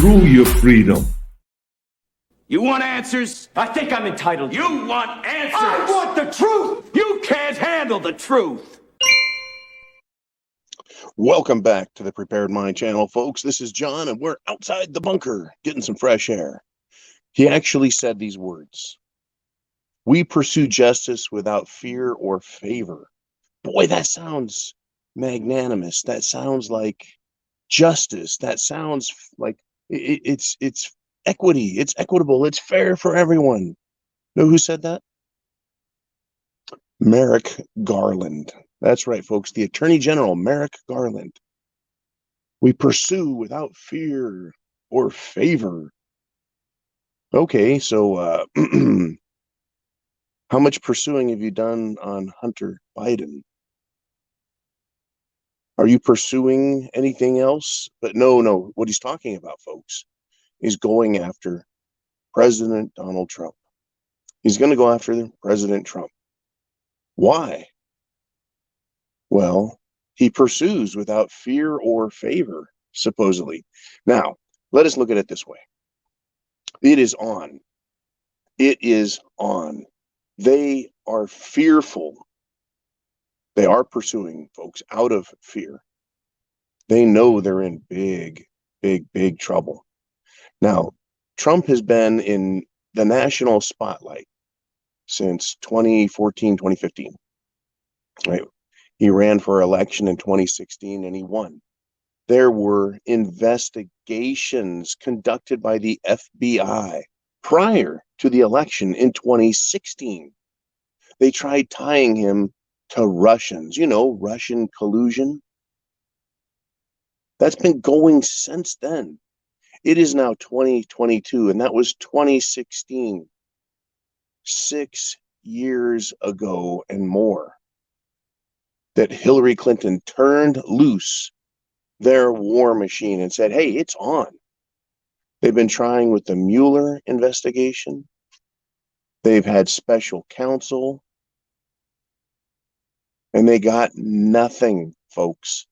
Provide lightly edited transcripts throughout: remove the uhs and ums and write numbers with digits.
Screw your freedom. You want answers? I think I'm entitled. You want answers? I want the truth! You can't handle the truth. Welcome back to the Prepared Mind channel, folks. This is John, and we're outside the bunker getting some fresh air. He actually said these words: "We pursue justice without fear or favor." Boy, that sounds magnanimous. That sounds like justice. That sounds like it's equity. It's equitable. It's fair for everyone. Know who said that? Merrick Garland. That's right, folks. The Attorney General, Merrick Garland. We pursue without fear or favor. Okay, so how much pursuing have you done on Hunter Biden? Are you pursuing anything else? But no. What he's talking about, folks, is going after President Donald Trump. He's going to go after President Trump. Why? Well, he pursues without fear or favor, supposedly. Now, let us look at it this way. It is on. It is on. They are fearful. They are pursuing, folks, out of fear. They know they're in big trouble. Now, Trump has been in the national spotlight since 2014, 2015. Right? He ran for election in 2016 and he won. There were investigations conducted by the FBI prior to the election in 2016. They tried tying him to Russians, Russian collusion. That's been going since then. It is now 2022, and that was 2016. 6 years ago and more, that Hillary Clinton turned loose their war machine and said, hey, it's on. They've been trying with the Mueller investigation. They've had special counsel. And they got nothing, folks.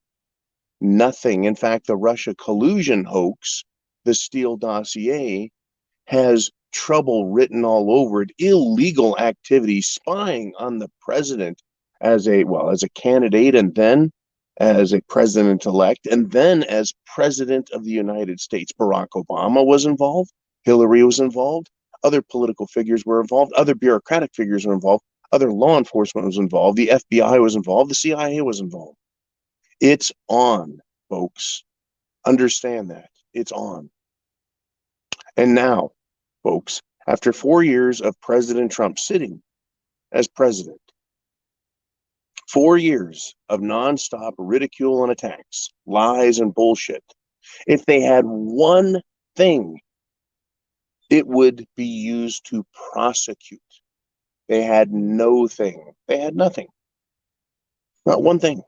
Nothing. In fact, the Russia collusion hoax, the Steele dossier, has trouble written all over it. Illegal activity, spying on the president as a candidate, and then as a president-elect, and then as president of the United States. Barack Obama was involved. Hillary was involved. Other political figures were involved. Other bureaucratic figures were involved. Other law enforcement was involved. The FBI was involved. The CIA was involved. It's on, folks. Understand that. It's on. And now, folks, after 4 years of President Trump sitting as president, 4 years of nonstop ridicule and attacks, lies and bullshit, if they had one thing, it would be used to prosecute. They had no thing. They had nothing. Not one thing.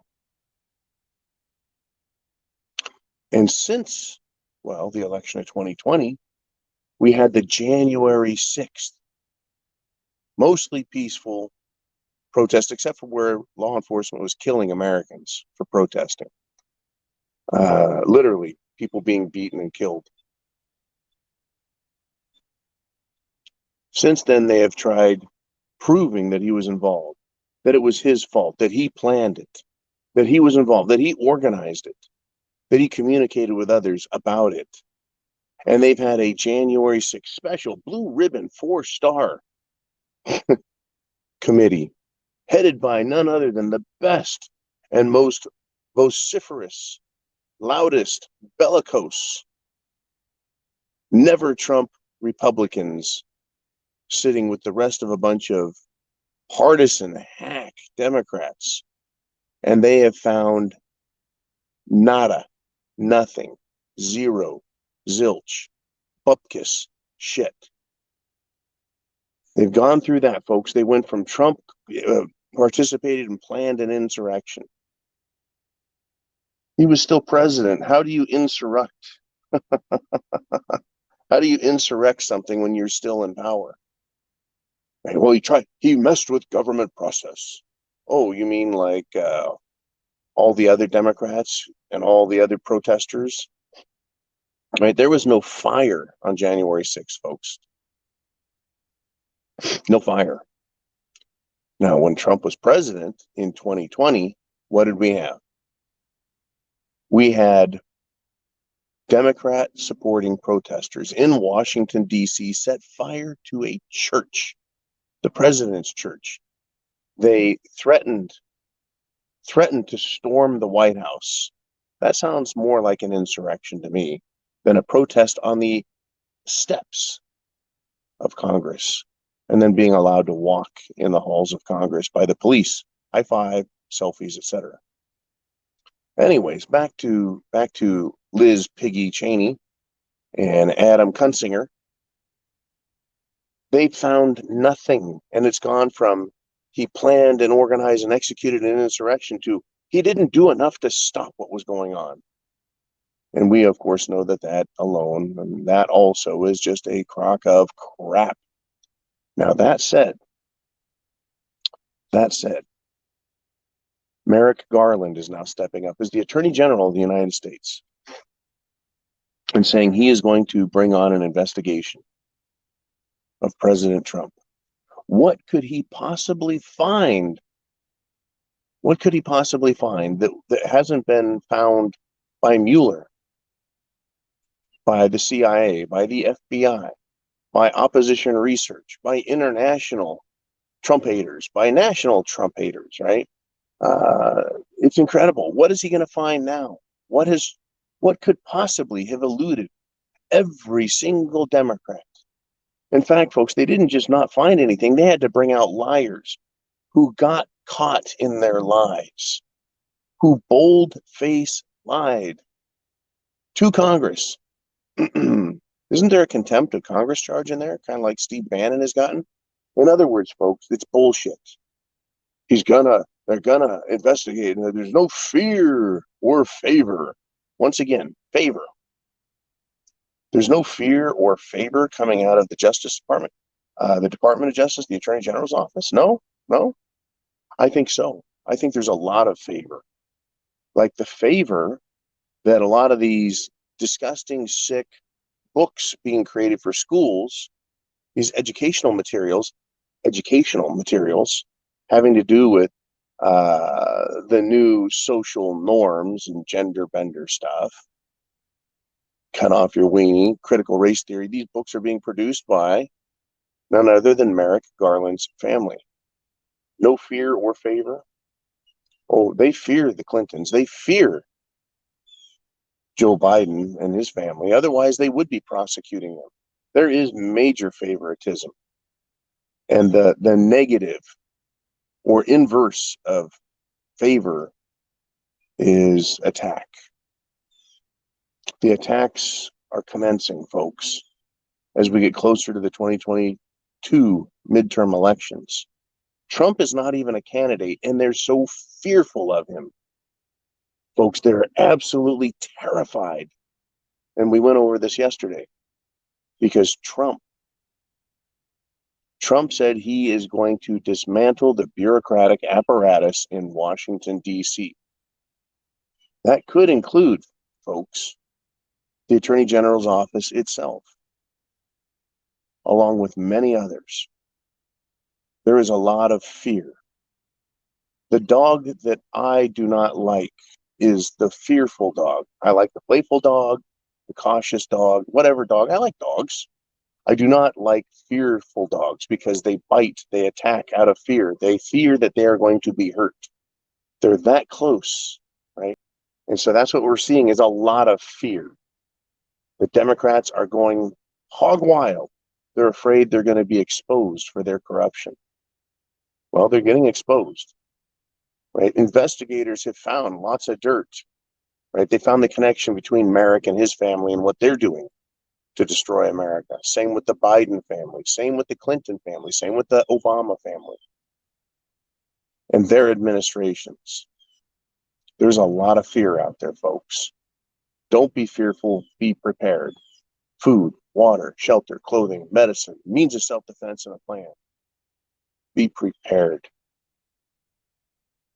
And since, the election of 2020, we had the January 6th, mostly peaceful protest, except for where law enforcement was killing Americans for protesting. Literally, people being beaten and killed. Since then, they have tried proving that he was involved, that it was his fault, that he planned it, that he was involved, that he organized it, that he communicated with others about it. And they've had a January 6th special blue ribbon 4-star committee headed by none other than the best and most vociferous, loudest, bellicose, never Trump Republicans sitting with the rest of a bunch of partisan hack Democrats. And they have found nada, nothing, zero, zilch, bupkis, shit. They've gone through that, folks. They went from Trump participated and planned an insurrection. He was still president. How do you insurrect? How do you insurrect something when you're still in power? Well, he messed with government process. Oh, you mean like all the other Democrats and all the other protesters? right? There was no fire on January 6th, folks. No fire. Now, when Trump was president in 2020, what did we have? We had Democrat supporting protesters in Washington, D.C. set fire to a church, the president's church. They threatened to storm the White House. That sounds more like an insurrection to me than a protest on the steps of Congress and then being allowed to walk in the halls of Congress by the police, high five, selfies, etc. Anyways, back to Liz Piggy Cheney and Adam Kunsinger. They found nothing, and it's gone from he planned and organized and executed an insurrection to he didn't do enough to stop what was going on. And we, of course, know that alone, and that also is just a crock of crap. Now, that said, Merrick Garland is now stepping up as the Attorney General of the United States and saying he is going to bring on an investigation of President Trump. What could he possibly find? What could he possibly find that hasn't been found by Mueller, by the CIA, by the FBI, by opposition research, by international Trump haters, by national Trump haters, right? It's incredible. What is he going to find now? What could possibly have eluded every single Democrat? In fact, folks, they didn't just not find anything. They had to bring out liars who got caught in their lies, who bold-faced lied to Congress. Isn't there a contempt of Congress charge in there, kind of like Steve Bannon has gotten? In other words, folks, it's bullshit. They're gonna investigate, and there's no fear or favor. Once again, favor. There's no fear or favor coming out of the Justice Department, the Department of Justice, the Attorney General's office. No. I think so. I think there's a lot of favor, like the favor that a lot of these disgusting, sick books being created for schools, these educational materials having to do with the new social norms and gender bender stuff. Cut off your weenie, critical race theory. These books are being produced by none other than Merrick Garland's family. No fear or favor. Oh, they fear the Clintons. They fear Joe Biden and his family. Otherwise, they would be prosecuting them. There is major favoritism. And the negative or inverse of favor is attack. The attacks are commencing, folks, as we get closer to the 2022 midterm elections. Trump is not even a candidate, and they're so fearful of him. Folks, they're absolutely terrified. And we went over this yesterday because Trump said he is going to dismantle the bureaucratic apparatus in Washington, D.C. That could include, folks, the Attorney General's office itself, along with many others. There is a lot of fear. The dog that I do not like is the fearful dog. I like the playful dog, the cautious dog, whatever dog. I like dogs. I do not like fearful dogs because they bite, they attack out of fear. They fear that they are going to be hurt. They're that close, right? And so that's what we're seeing is a lot of fear. The Democrats are going hog wild. They're afraid they're going to be exposed for their corruption. Well, they're getting exposed, right? Investigators have found lots of dirt, right? They found the connection between Merrick and his family and what they're doing to destroy America. Same with the Biden family, same with the Clinton family, same with the Obama family and their administrations. There's a lot of fear out there, folks. Don't be fearful, be prepared. Food, water, shelter, clothing, medicine, means of self-defense, and a plan. Be prepared.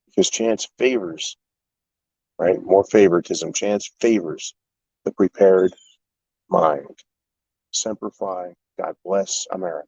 Because chance favors, right? More favoritism. Chance favors the prepared mind. Semper Fi. God bless America.